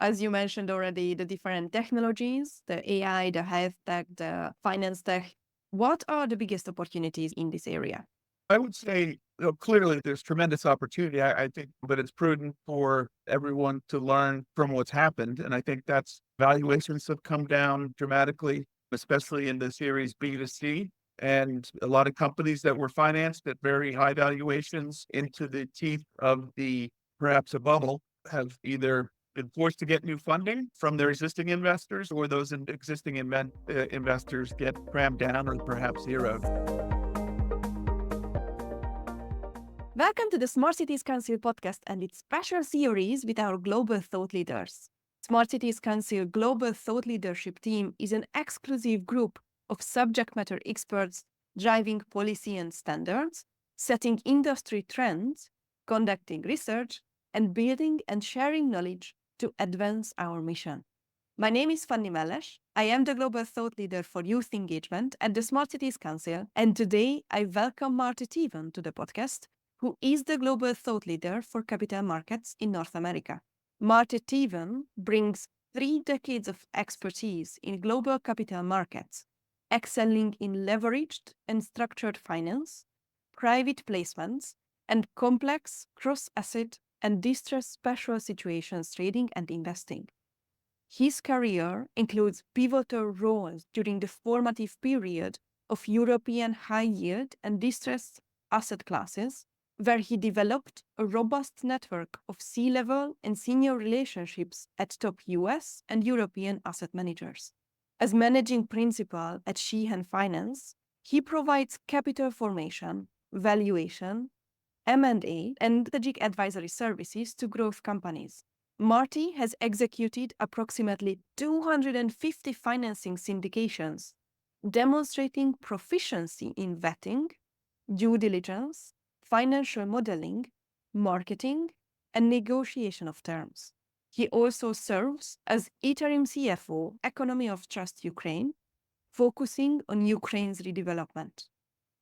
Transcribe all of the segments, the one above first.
as you mentioned already, the different technologies, the AI, the health tech, the finance tech. What are the biggest opportunities in this area? I would say, clearly there's tremendous opportunity, I think, but it's prudent for everyone to learn from what's happened. And I think that's valuations have come down dramatically, especially in the Series B to C. And a lot of companies that were financed at very high valuations into the teeth of the perhaps a bubble have either been forced to get new funding from their existing investors, or those existing investors get crammed down or perhaps zeroed. Welcome to the Smart Cities Council podcast and its special series with our global thought leaders. Smart Cities Council Global Thought Leadership Team is an exclusive group of subject matter experts driving policy and standards, setting industry trends, conducting research, and building and sharing knowledge to advance our mission. My name is Fanny Mellesh. I am the Global Thought Leader for Youth Engagement at the Smart Cities Council, and today I welcome Marty Teevan to the podcast, who is the Global Thought Leader for Capital Markets in North America. Marty Teevan brings 3 decades of expertise in global capital markets, excelling in leveraged and structured finance, private placements, and complex cross-asset and distressed special situations trading and investing. His career includes pivotal roles during the formative period of European high-yield and distressed asset classes, where he developed a robust network of C-level and senior relationships at top US and European asset managers. As managing principal at Sheehan Finance, he provides capital formation, valuation, M&A, and strategic advisory services to growth companies. Marty has executed approximately 250 financing syndications, demonstrating proficiency in vetting, due diligence, financial modeling, marketing, and negotiation of terms. He also serves as interim CFO, Economy of Trust Ukraine, focusing on Ukraine's redevelopment.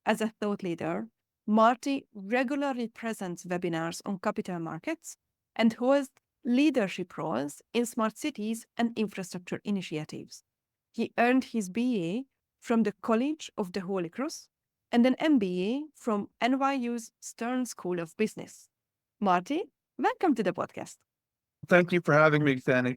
As a thought leader, Marty regularly presents webinars on capital markets and holds leadership roles in smart cities and infrastructure initiatives. He earned his BA from the College of the Holy Cross and an MBA from NYU's Stern School of Business. Marty, welcome to the podcast. Thank you for having me, Fanny.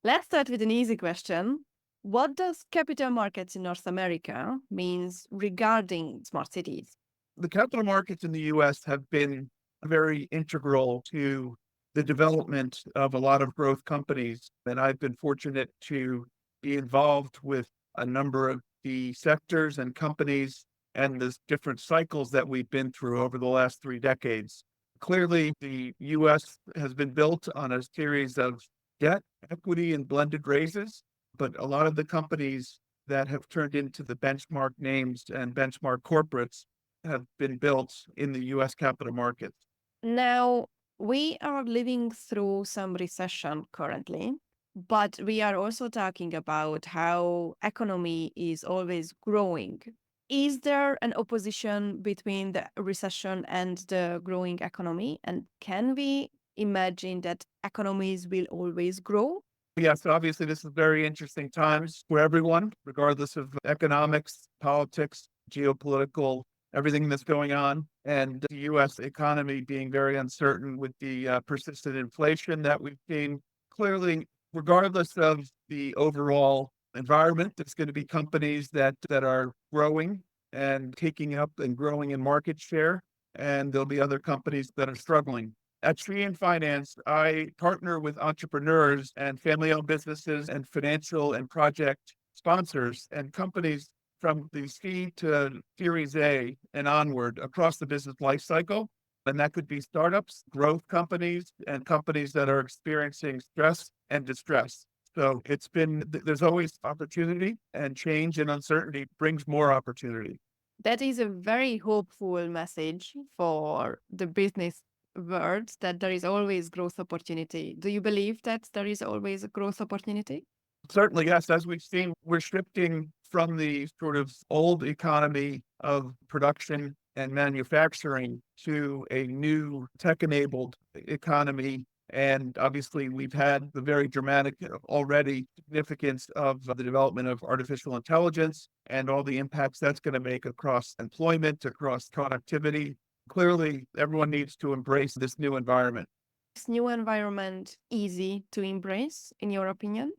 Let's start with an easy question. What does capital markets in North America means regarding smart cities? The capital markets in the US have been very integral to the development of a lot of growth companies. And I've been fortunate to be involved with a number of the sectors and companies and the different cycles that we've been through over the last 3 decades. Clearly, the US has been built on a series of debt, equity, and blended raises, but a lot of the companies that have turned into the benchmark names and benchmark corporates have been built in the US capital markets. Now, we are living through some recession currently, but we are also talking about how economy is always growing. Is there an opposition between the recession and the growing economy? And can we imagine that economies will always grow? Yes, obviously, this is very interesting times for everyone, regardless of economics, politics, geopolitical, everything that's going on. And the US economy being very uncertain with the persistent inflation that we've seen. Clearly, regardless of the overall environment, there's going to be companies that are growing and taking up and growing in market share. And there'll be other companies that are struggling. At Sheehan Finance, I partner with entrepreneurs and family-owned businesses and financial and project sponsors and companies from the C to Series A and onward across the business life cycle. And that could be startups, growth companies, and companies that are experiencing stress and distress. So there's always opportunity, and change and uncertainty brings more opportunity. That is a very hopeful message for the business world, that there is always growth opportunity. Do you believe that there is always a growth opportunity? Certainly, yes. As we've seen, we're shifting from the sort of old economy of production and manufacturing to a new tech-enabled economy And obviously, we've had the very dramatic already significance of the development of artificial intelligence and all the impacts that's going to make across employment, across productivity. Clearly, everyone needs to embrace this new environment. This new environment easy to embrace, in your opinion?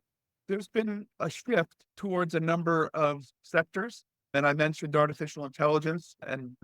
There's been a shift towards a number of sectors. And I mentioned artificial intelligence and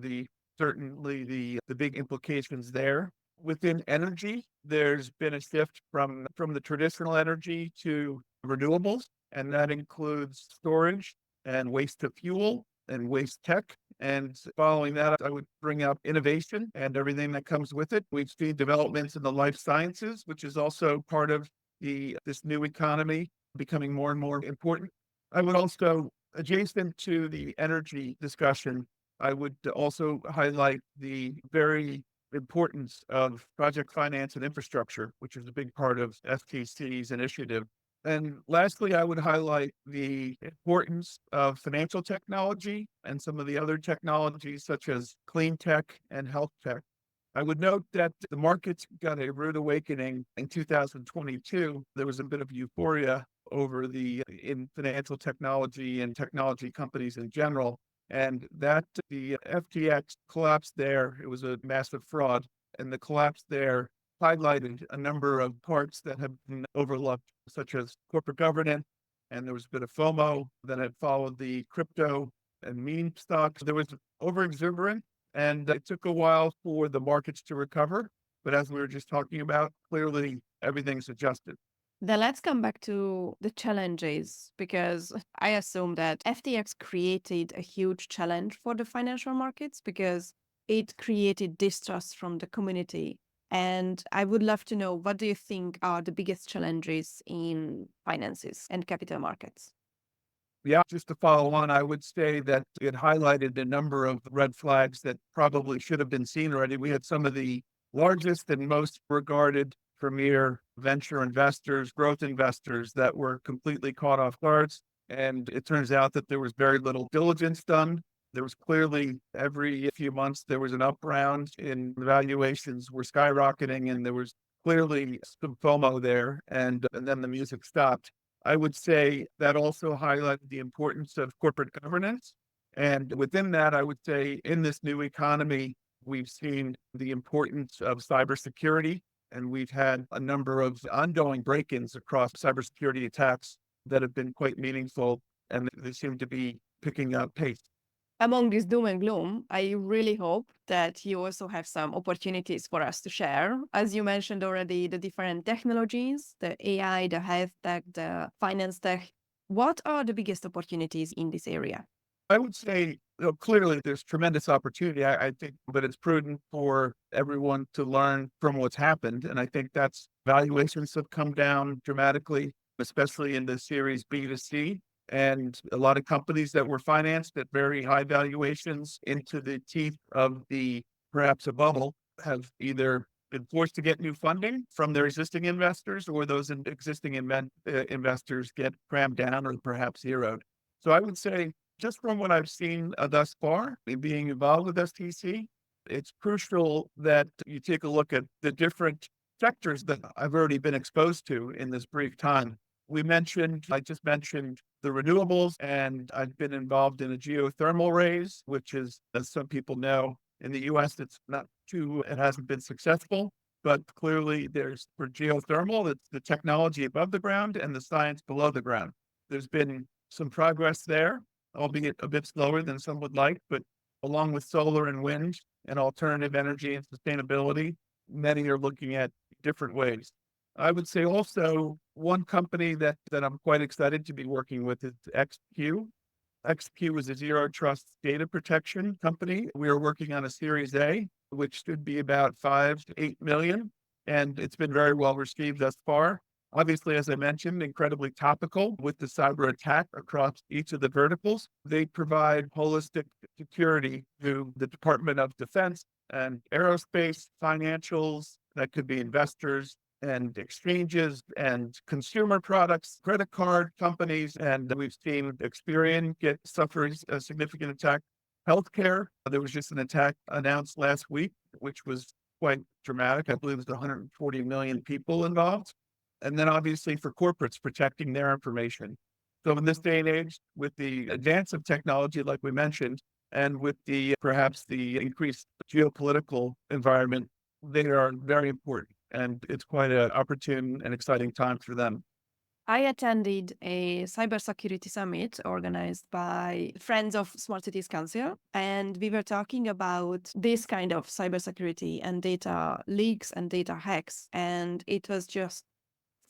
certainly the big implications there. Within energy, there's been a shift from the traditional energy to renewables, and that includes storage and waste to fuel and waste tech. And following that, I would bring up innovation and everything that comes with it. We've seen developments in the life sciences, which is also part of this new economy becoming more and more important. I would also, adjacent to the energy discussion, I would also highlight the very importance of project finance and infrastructure, which is a big part of FTC's initiative. And lastly, I would highlight the importance of financial technology and some of the other technologies such as clean tech and health tech. I would note that the markets got a rude awakening in 2022. There was a bit of euphoria over in financial technology and technology companies in general. And that the FTX collapse there, it was a massive fraud. And the collapse there highlighted a number of parts that have been overlooked, such as corporate governance. And there was a bit of FOMO that had followed the crypto and meme stocks. There was overexuberance, and it took a while for the markets to recover. But as we were just talking about, clearly everything's adjusted. Then let's come back to the challenges, because I assume that FTX created a huge challenge for the financial markets because it created distrust from the community. And I would love to know, what do you think are the biggest challenges in finances and capital markets? Yeah, just to follow on, I would say that it highlighted a number of red flags that probably should have been seen already. We had some of the largest and most regarded premier venture investors, growth investors that were completely caught off guard. And it turns out that there was very little diligence done. There was clearly every few months, there was an up round in valuations were skyrocketing, and there was clearly some FOMO there. And then the music stopped. I would say that also highlighted the importance of corporate governance. And within that, I would say in this new economy, we've seen the importance of cybersecurity, and we've had a number of ongoing break-ins across cybersecurity attacks that have been quite meaningful, and they seem to be picking up pace. Among this doom and gloom, I really hope that you also have some opportunities for us to share. As you mentioned already, the different technologies, the AI, the health tech, the finance tech. What are the biggest opportunities in this area? I would say, clearly there's tremendous opportunity, I think, but it's prudent for everyone to learn from what's happened. And I think that's valuations have come down dramatically, especially in the series B to C. And a lot of companies that were financed at very high valuations into the teeth of perhaps a bubble have either been forced to get new funding from their existing investors, or those existing investors get crammed down or perhaps zeroed. So I would say, just from what I've seen thus far, in being involved with STC, it's crucial that you take a look at the different sectors that I've already been exposed to in this brief time. I just mentioned the renewables, and I've been involved in a geothermal raise, which is, as some people know, in the US, it hasn't been successful, but clearly for geothermal, it's the technology above the ground and the science below the ground. There's been some progress there, albeit a bit slower than some would like, but along with solar and wind and alternative energy and sustainability, many are looking at different ways. I would say also one company that I'm quite excited to be working with is XQ. XQ is a zero trust data protection company. We are working on a Series A, which should be about 5 to 8 million, and it's been very well received thus far. Obviously, as I mentioned, incredibly topical with the cyber attack across each of the verticals. They provide holistic security to the Department of Defense and aerospace, financials, that could be investors and exchanges and consumer products, credit card companies. And we've seen Experian suffer a significant attack. Healthcare, there was just an attack announced last week, which was quite dramatic. I believe there's 140 million people involved. And then obviously for corporates, protecting their information. So in this day and age, with the advance of technology, like we mentioned, and with the perhaps the increased geopolitical environment, they are very important. And it's quite an opportune and exciting time for them. I attended a cybersecurity summit organized by Friends of Smart Cities Council, and we were talking about this kind of cybersecurity and data leaks and data hacks. And it was just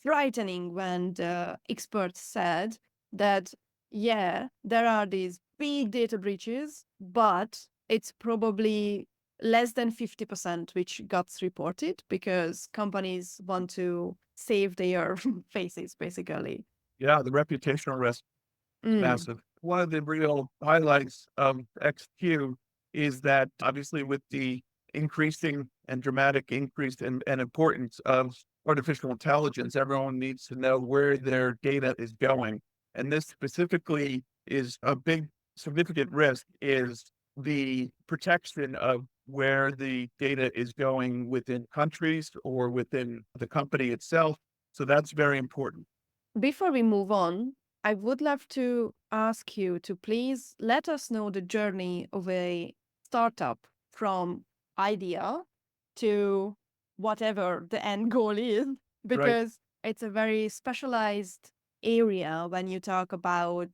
frightening when the experts said that, yeah, there are these big data breaches, but it's probably less than 50% which got reported because companies want to save their faces, basically. Yeah, the reputational risk is Mm, massive. One of the real highlights of XQ is that obviously with the increasing and dramatic increase and importance of artificial intelligence, everyone needs to know where their data is going. And this specifically is a big significant risk is the protection of where the data is going within countries or within the company itself. So that's very important. Before we move on, I would love to ask you to please let us know the journey of a startup from idea to whatever the end goal is, Right. because it's a very specialized area when you talk about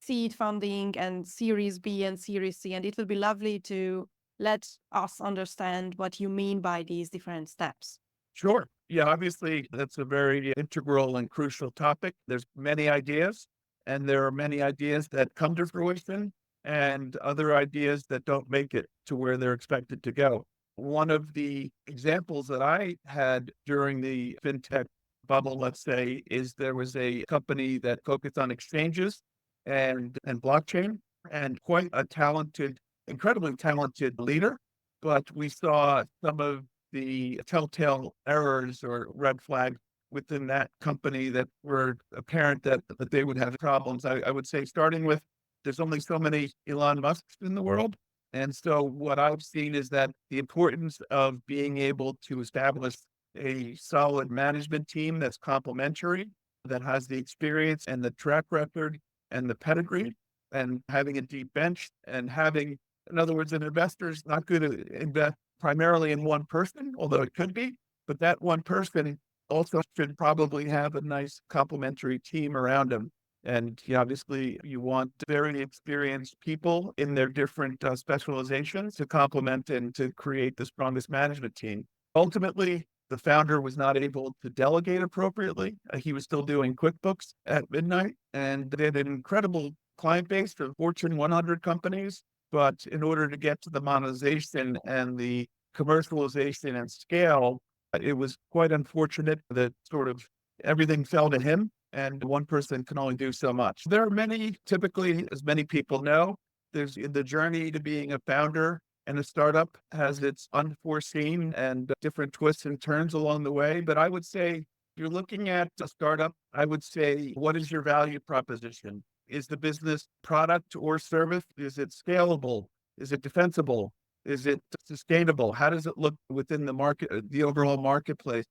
seed funding and Series B and Series C. And it will be lovely to let us understand what you mean by these different steps. Sure. Yeah, obviously, that's a very integral and crucial topic. There's many ideas, and there are many ideas that come to fruition and other ideas that don't make it to where they're expected to go. One of the examples that I had during the fintech bubble, let's say, is there was a company that focused on exchanges and blockchain and quite a talented, incredibly talented leader. But we saw some of the telltale errors or red flags within that company that were apparent that they would have problems. I would say starting with there's only so many Elon Musks in the world. And so what I've seen is that the importance of being able to establish a solid management team that's complementary, that has the experience and the track record and the pedigree, and having a deep bench and having, in other words, an investor is not going to invest primarily in one person, although it could be, but that one person also should probably have a nice complementary team around him. And obviously, you want very experienced people in their different specializations to complement and to create the strongest management team. Ultimately, the founder was not able to delegate appropriately. He was still doing QuickBooks at midnight, and they had an incredible client base of Fortune 100 companies. But in order to get to the monetization and the commercialization and scale, it was quite unfortunate that sort of everything fell to him and one person can only do so much. There are many, typically, as many people know, there's the journey to being a founder and a startup has its unforeseen and different twists and turns along the way. But I would say, if you're looking at a startup, I would say, what is your value proposition? Is the business product or service? Is it scalable? Is it defensible? Is it sustainable? How does it look within the market, the overall marketplace?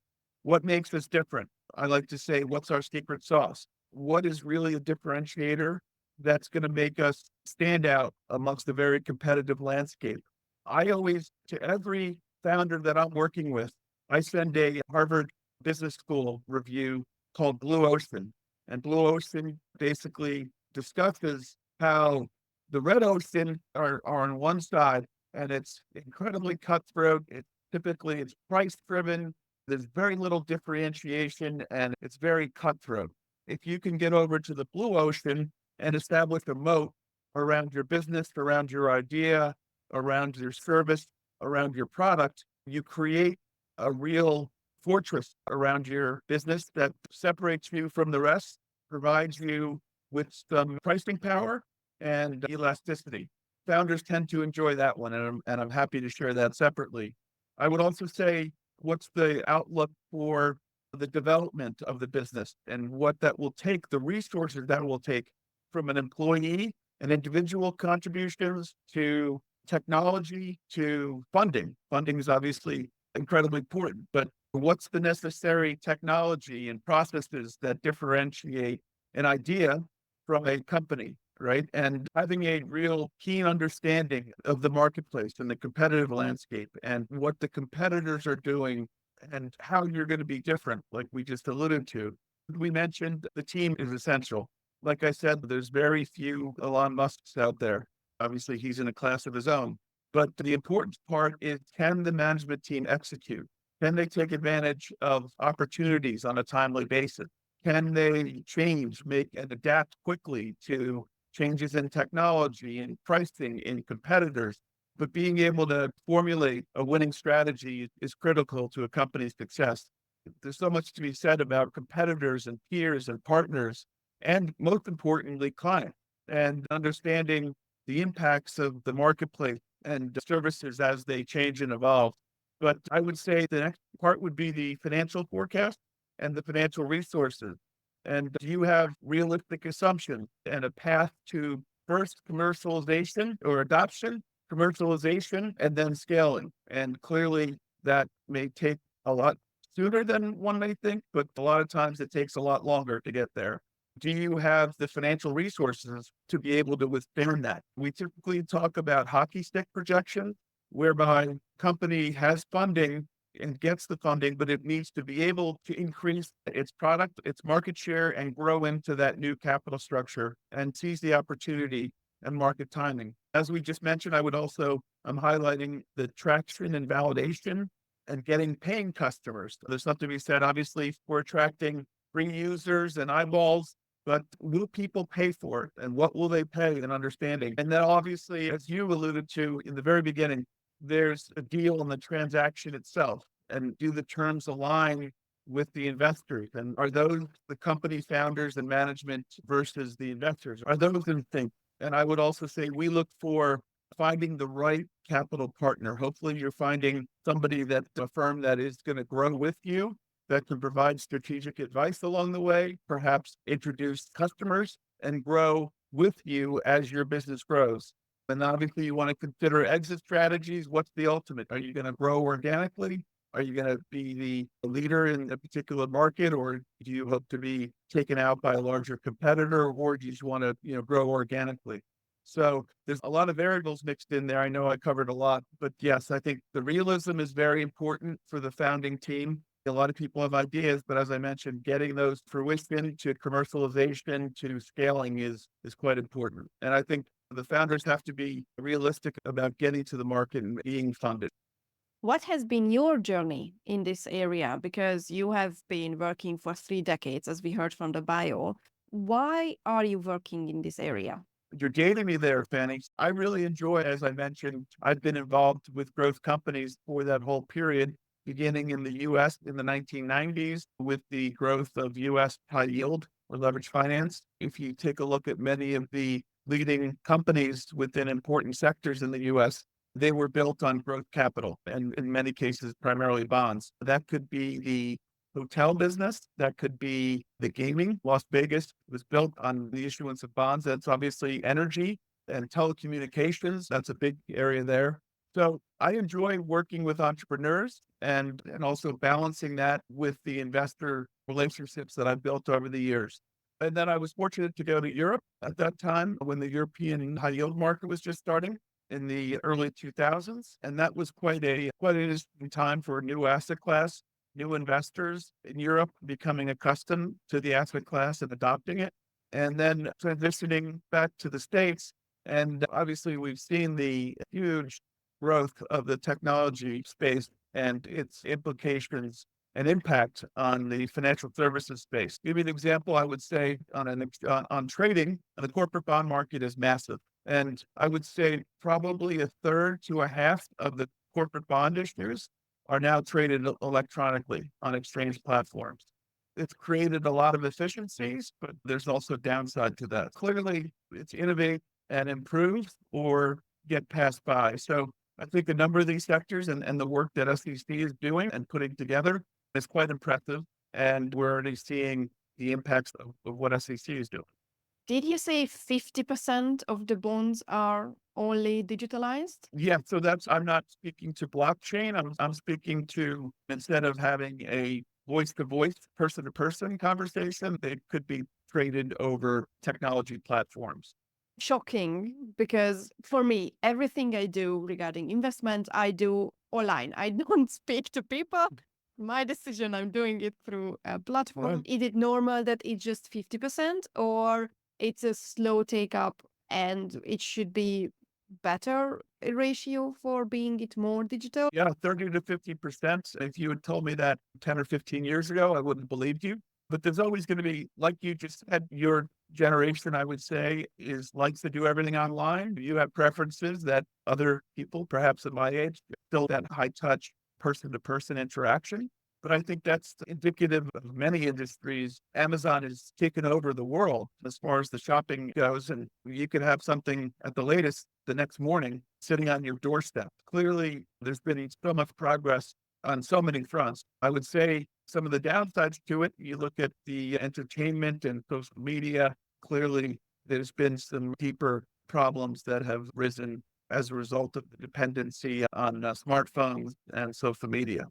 What makes us different? I like to say, what's our secret sauce? What is really a differentiator that's going to make us stand out amongst a very competitive landscape? I always, to every founder that I'm working with, I send a Harvard Business School review called Blue Ocean. And Blue Ocean basically discusses how the red ocean are on one side and it's incredibly cutthroat. It's price driven. There's very little differentiation and it's very cutthroat. If you can get over to the blue ocean and establish a moat around your business, around your idea, around your service, around your product, you create a real fortress around your business that separates you from the rest, provides you with some pricing power and elasticity. Founders tend to enjoy that one, and I'm happy to share that separately. I would also say, what's the outlook for the development of the business and what that will take, the resources that will take from an employee and individual contributions to technology to funding. Funding is obviously incredibly important. But what's the necessary technology and processes that differentiate an idea from a company, right? And having a real keen understanding of the marketplace and the competitive landscape and what the competitors are doing and how you're going to be different, like we just alluded to. We mentioned the team is essential. Like I said, there's very few Elon Musks out there. Obviously, he's in a class of his own. But the important part is, can the management team execute? Can they take advantage of opportunities on a timely basis? Can they change, make, and adapt quickly to changes in technology and pricing in competitors? But being able to formulate a winning strategy is critical to a company's success. There's so much to be said about competitors and peers and partners, and most importantly, clients, and understanding the impacts of the marketplace and services as they change and evolve. But I would say the next part would be the financial forecast and the financial resources. And do you have realistic assumptions and a path to first commercialization or adoption, commercialization, and then scaling? And clearly that may take a lot sooner than one may think, but a lot of times it takes a lot longer to get there. Do you have the financial resources to be able to withstand that? We typically talk about hockey stick projection, whereby company has funding and gets the funding, but it needs to be able to increase its product, its market share, and grow into that new capital structure and seize the opportunity and market timing. As we just mentioned, I'm highlighting the traction and validation and getting paying customers. There's something to be said, obviously, for attracting free users and eyeballs, but will people pay for it? And what will they pay and understanding? And then obviously, as you alluded to in the very beginning, there's a deal on the transaction itself. And do the terms align with the investors? And are those the company founders and management versus the investors? Are those in sync? And I would also say we look for finding the right capital partner. Hopefully you're finding somebody a firm that is going to grow with you, that can provide strategic advice along the way, perhaps introduce customers and grow with you as your business grows. And obviously you want to consider exit strategies. What's the ultimate? Are you going to grow organically? Are you going to be the leader in a particular market, or do you hope to be taken out by a larger competitor, or do you just want to, grow organically? So there's a lot of variables mixed in there. I know I covered a lot, but yes, I think the realism is very important for the founding team. A lot of people have ideas, but as I mentioned, getting those fruition to commercialization to scaling is quite important. And I think the founders have to be realistic about getting to the market and being funded. What has been your journey in this area? Because you have been working for 3 decades, as we heard from the bio. Why are you working in this area? You're dating me there, Fanny. I really enjoy, as I mentioned, I've been involved with growth companies for that whole period, beginning in the US in the 1990s with the growth of US high yield or leverage finance. If you take a look at many of the leading companies within important sectors in the US, they were built on growth capital and in many cases, primarily bonds. That could be the hotel business. That could be the gaming. Las Vegas was built on the issuance of bonds. That's obviously energy and telecommunications. That's a big area there. So I enjoy working with entrepreneurs and also balancing that with the investor relationships that I've built over the years. And then I was fortunate to go to Europe at that time when the European high yield market was just starting in the early 2000s. And that was quite an interesting time for a new asset class, new investors in Europe becoming accustomed to the asset class and adopting it, and then transitioning back to the States. And obviously we've seen the huge growth of the technology space and its implications and impact on the financial services space. Give you an example, I would say on trading, the corporate bond market is massive. And I would say probably a third to a half of the corporate bond issues are now traded electronically on exchange platforms. It's created a lot of efficiencies, but there's also downside to that. Clearly, it's innovate and improve or get passed by. So I think a number of these sectors and the work that SEC is doing and putting together is quite impressive. And we're already seeing the impacts of what SEC is doing. Did you say 50% of the bonds are only digitalized? Yeah, so I'm not speaking to blockchain. I'm speaking to, instead of having a voice to voice, person to person conversation, they could be traded over technology platforms. Shocking, because for me, everything I do regarding investment, I do online. I don't speak to people. My decision, I'm doing it through a platform. Right. Is it normal that it's just 50% or it's a slow take up and it should be better ratio for being it more digital? Yeah, 30 to 50%. If you had told me that 10 or 15 years ago, I wouldn't believe you. But there's always going to be, like you just said, your generation, I would say, is likes to do everything online. You have preferences that other people, perhaps at my age, still that high touch person to person interaction. But I think that's indicative of many industries. Amazon has taken over the world as far as the shopping goes, and you could have something at the latest the next morning sitting on your doorstep. Clearly, there's been so much progress on so many fronts. I would say some of the downsides to it, you look at the entertainment and social media, clearly there's been some deeper problems that have risen as a result of the dependency on smartphones and social media.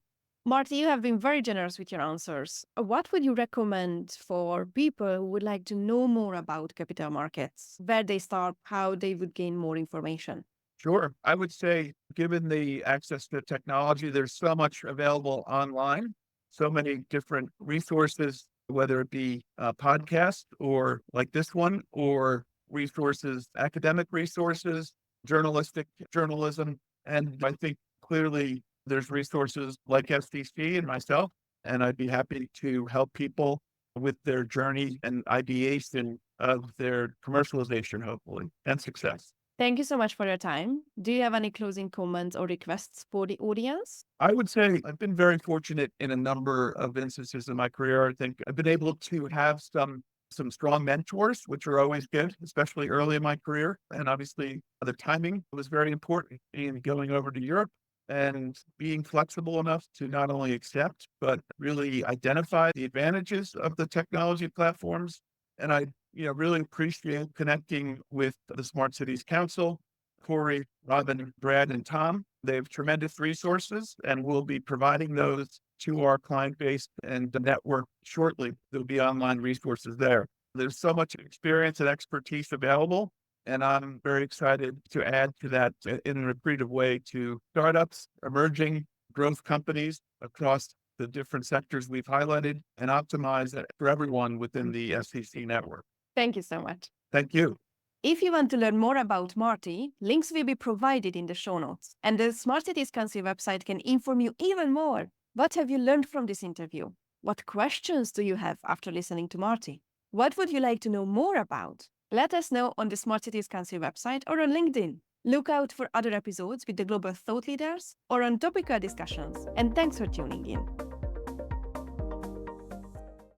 Marty, you have been very generous with your answers. What would you recommend for people who would like to know more about capital markets, where they start, how they would gain more information? Sure. I would say, given the access to technology, there's so much available online, so many different resources, whether it be a podcast or like this one, or resources, academic resources, journalistic journalism. And I think clearly there's resources like SDC and myself, and I'd be happy to help people with their journey and ideation of their commercialization, hopefully, and success. Thank you so much for your time. Do you have any closing comments or requests for the audience? I would say I've been very fortunate in a number of instances in my career. I think I've been able to have some strong mentors, which are always good, especially early in my career. And obviously the timing was very important in going over to Europe and being flexible enough to not only accept, but really identify the advantages of the technology platforms. And I, really appreciate connecting with the Smart Cities Council, Corey, Robin, Brad, and Tom. They have tremendous resources, and we'll be providing those to our client base and the network shortly. There'll be online resources there. There's so much experience and expertise available, and I'm very excited to add to that in a creative way to startups, emerging growth companies across the different sectors we've highlighted and optimize it for everyone within the SEC network. Thank you so much. Thank you. If you want to learn more about Marty, links will be provided in the show notes. And the Smart Cities Council website can inform you even more. What have you learned from this interview? What questions do you have after listening to Marty? What would you like to know more about? Let us know on the Smart Cities Council website or on LinkedIn. Look out for other episodes with the global thought leaders or on topical discussions. And thanks for tuning in.